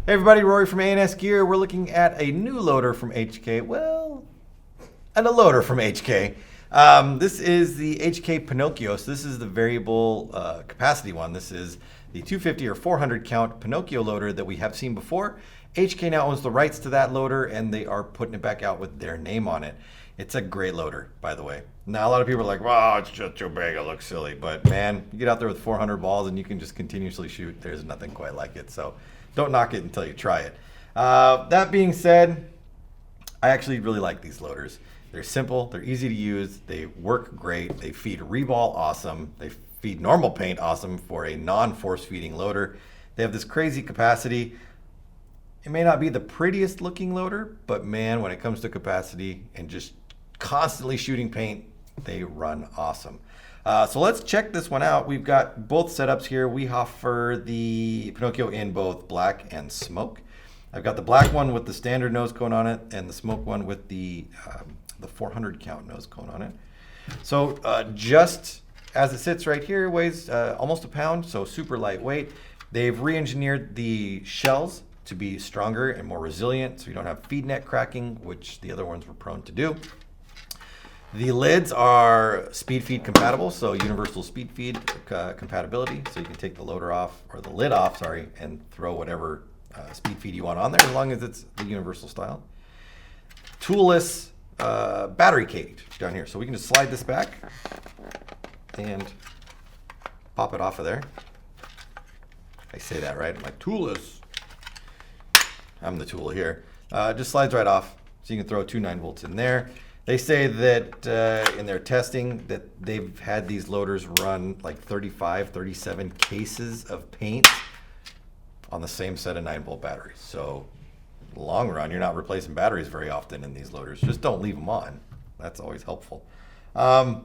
Hey everybody, Rory from A&S Gear. We're looking at a new loader from HK. Well, and a loader from HK. This is the HK Pinokio. So this is the variable capacity one. This is the 250 or 400 count Pinokio loader that we have seen before. HK now owns the rights to that loader and they are putting it back out with their name on it. It's a great loader, by the way. Now, a lot of people are like, wow, it's just too big, it looks silly. But man, you get out there with 400 balls and you can just continuously shoot. There's nothing quite like it. So don't knock it until you try it. That being said, I actually really like these loaders. They're simple, they're easy to use, they work great, they feed reball awesome, they feed normal paint awesome for a non-force feeding loader. They have this crazy capacity. It may not be the prettiest looking loader, but man, when it comes to capacity and just constantly shooting paint, they run awesome. So let's check this one out. We've got both setups here. We offer the Pinokio in both black and smoke. I've got the black one with the standard nose cone on it and the smoke one with the 400 count nose cone on it. So just as it sits right here, it weighs almost a pound, so super lightweight. They've re-engineered the shells to be stronger and more resilient, so you don't have feed net cracking, which the other ones were prone to do. The lids are speed feed compatible, so universal speed feed compatibility. So you can take the loader off, or the lid off, sorry, and throw whatever speed feed you want on there, as long as it's the universal style. Toolless battery cage down here. So we can just slide this back and pop it off of there. I say that right, I'm like toolless. I'm the tool here. Just slides right off, so you can throw two 9-volts in there. They say that in their testing that they've had these loaders run like 35, 37 cases of paint on the same set of 9-volt batteries. So long run, you're not replacing batteries very often in these loaders. Just don't leave them on. That's always helpful. And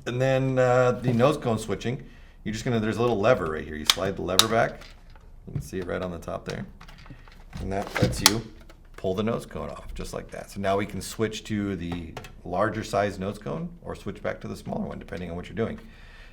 then the Nosecone switching, you're just gonna, there's a little lever right here. You slide the lever back. You can see it right on the top there. And that lets you pull the nose cone off, just like that. So now we can switch to the larger size nose cone or switch back to the smaller one, depending on what you're doing.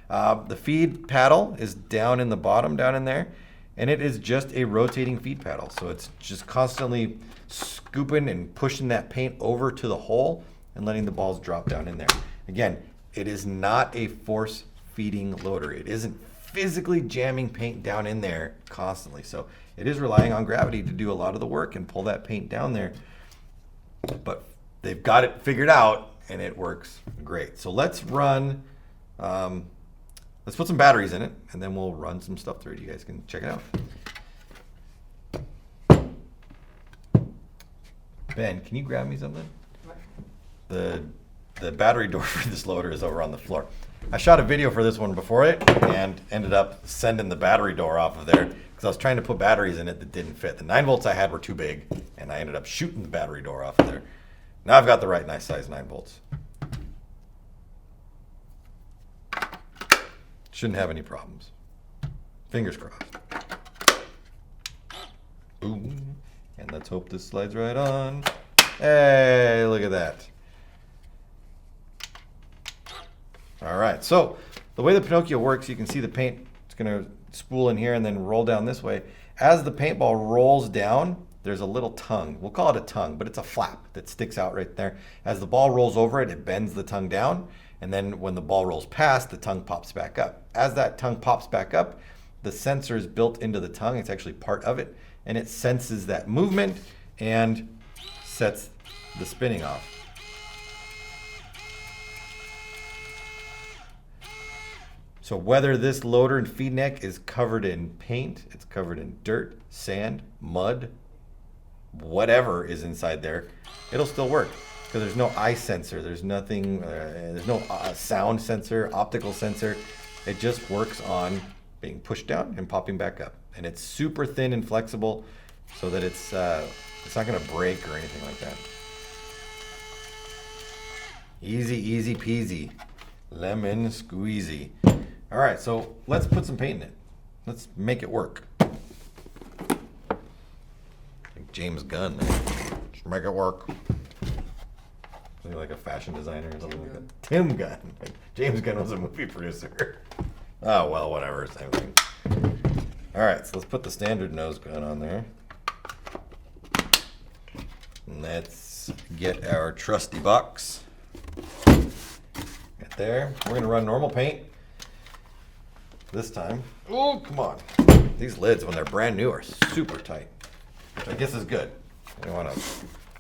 The feed paddle is down in the bottom, down in there, and it is just a rotating feed paddle. So it's just constantly scooping and pushing that paint over to the hole and letting the balls drop down in there. Again, it is not a force feeding loader. It isn't physically jamming paint down in there constantly. So it is relying on gravity to do a lot of the work and pull that paint down there. But they've got it figured out and it works great. So let's run, let's put some batteries in it and then we'll run some stuff through it. You guys can check it out. Ben, can you grab me something? The battery door for this loader is over on the floor. I shot a video for this one before it and ended up sending the battery door off of there because I was trying to put batteries in it that didn't fit. The 9-volts I had were too big and I ended up shooting the battery door off of there. Now I've got the right nice size 9-volts. Shouldn't have any problems. Fingers crossed. Boom. And let's hope this slides right on. Hey, look at that. All right, so the way the Pinokio works, you can see the paint, it's gonna spool in here and then roll down this way. As the paintball rolls down, there's a little tongue. We'll call it a tongue, but it's a flap that sticks out right there. As the ball rolls over it, it bends the tongue down, and then when the ball rolls past, the tongue pops back up. As that tongue pops back up, the sensor is built into the tongue, it's actually part of it, and it senses that movement and sets the spinning off. So whether this loader and feed neck is covered in paint, it's covered in dirt, sand, mud, whatever is inside there, it'll still work because there's no eye sensor, there's nothing, there's no sound sensor, optical sensor. It just works on being pushed down and popping back up. And it's super thin and flexible so that it's not gonna break or anything like that. Easy, easy peasy, lemon squeezy. All right, so let's put some paint in it. Let's make it work. Like James Gunn, just make it work. Like a fashion designer or something like that. Tim Gunn. Like James Gunn was a movie producer. Oh, well, whatever, same thing. All right, so let's put the standard nose gun on there. Let's get our trusty box. Right there. We're going to run normal paint this time. Oh, come on. These lids, when they're brand new, are super tight, which I guess is good. You don't want a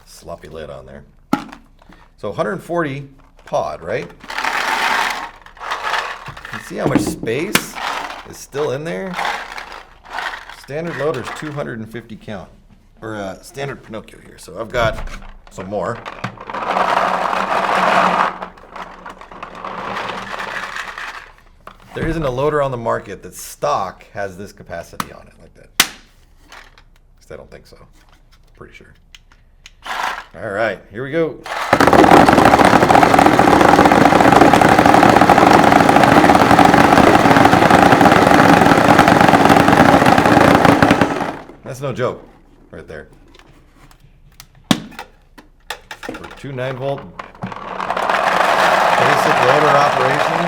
sloppy lid on there. So 140 pod, right? You see how much space is still in there? Standard loader's 250 count, or standard Pinokio here. So I've got some more. There isn't a loader on the market that stock has this capacity on it like that. At least I don't think so. Pretty sure. All right, here we go. That's no joke, right there. For 2 9-volt basic loader operation,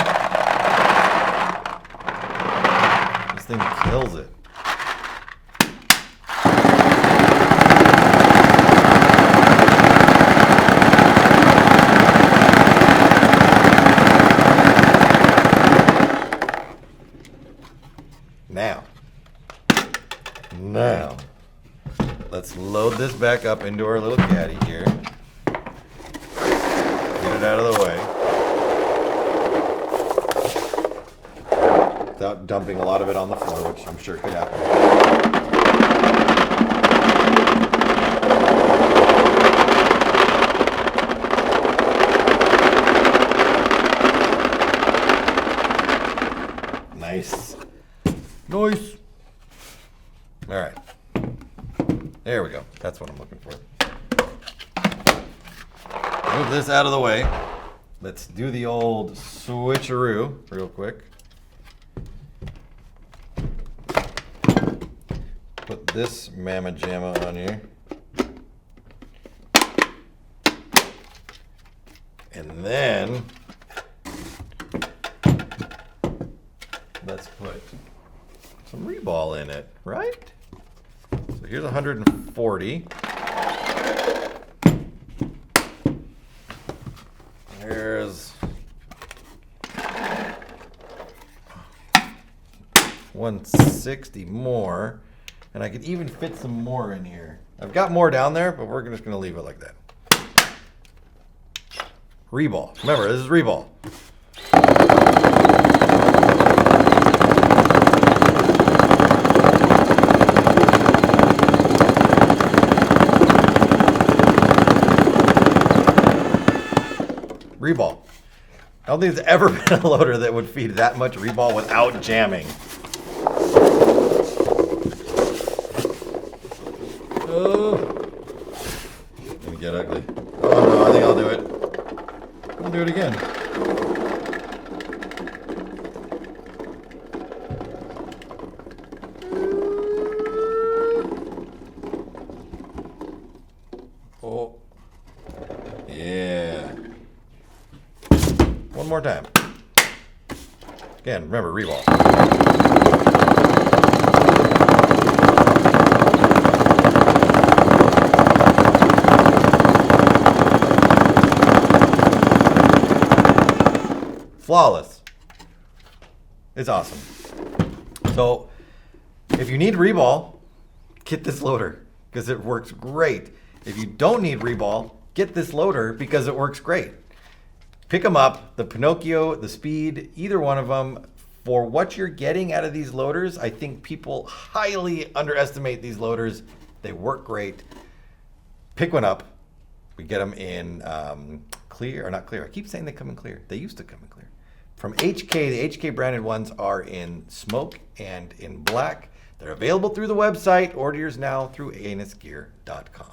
this thing kills it. Now, let's load this back up into our little caddy here. Get it out of the way. Without dumping a lot of it on the floor, which I'm sure could happen. Nice. Nice. All right. There we go. That's what I'm looking for. Move this out of the way. Let's do the old switcheroo real quick. Put this mamma jamma on here. And then let's put some reball in it, right? So here's 140. There's 160 more, and I could even fit some more in here. I've got more down there, but we're just gonna leave it like that. Reball. Remember, this is reball. Reball. I don't think there's ever been a loader that would feed that much reball without jamming. Oh, it's gonna get ugly. Oh no, I think I'll do it. I'll do it again. Oh, yeah. One more time. Again, remember, reball. Flawless. It's awesome. So, if you need reball, get this loader because it works great. If you don't need reball, get this loader because it works great. Pick them up, the Pinokio, the Speed, either one of them. For what you're getting out of these loaders, I think people highly underestimate these loaders. They work great. Pick one up. We get them in clear, or not clear. I keep saying they come in clear. They used to come in clear. From HK, the HK branded ones are in smoke and in black. They're available through the website. Order yours now through anusgear.com.